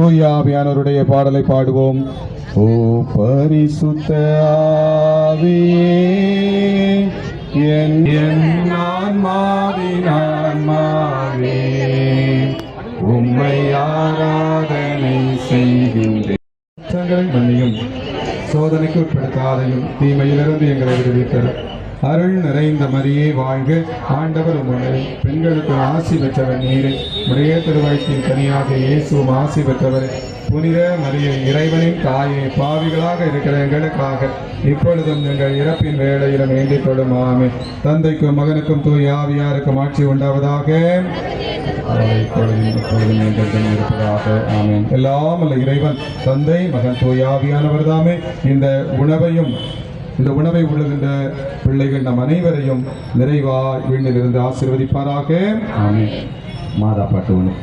தூய ஆவியானவருடைய பாடலை பாடுவோம். ஓ பரிசுத்த ஆவியே, என் ஆன்மாவின் ஆன்மாவே, உம்மை ஆராதனை செய்கின்றேன். மன்னியும், சோதனைக்கு உட்படுத்தாதையும், தீமையிலிருந்து எங்களை விடுவித்தரும். அருள் நிறைந்த மரியே வாழ்க, ஆண்டவர் உம்முடைய பெண்களுக்கு ஆசி பெற்றவர் நீரே, உடைய திருவயிற்றின் கனியாக இயேசுவும் ஆசி பெற்றவர். புனித மரியே, இறைவனின் தாயே, பாவிகளாக இருக்கிற எங்களுக்காக இப்பொழுதும் எங்கள் இறப்பின் வேளையிலும் வேண்டிக் கொள்ளும். ஆமென். தந்தைக்கும் மகனுக்கும் தூய ஆவியாருக்கும் ஆட்சி உண்டாவதாக. இருப்பதாக. ஆமென். எல்லாம் அல்ல இறைவன் தந்தை, மகன், தூய ஆவியானவர் தாமே இந்த உணவை உழுகின்ற பிள்ளைகள் நம் அனைவரையும் நிறைவாய் விண்ணிலிருந்து ஆசீர்வதிப்பாராக. ஆமென். மாதா பாட்டு ஒன்று.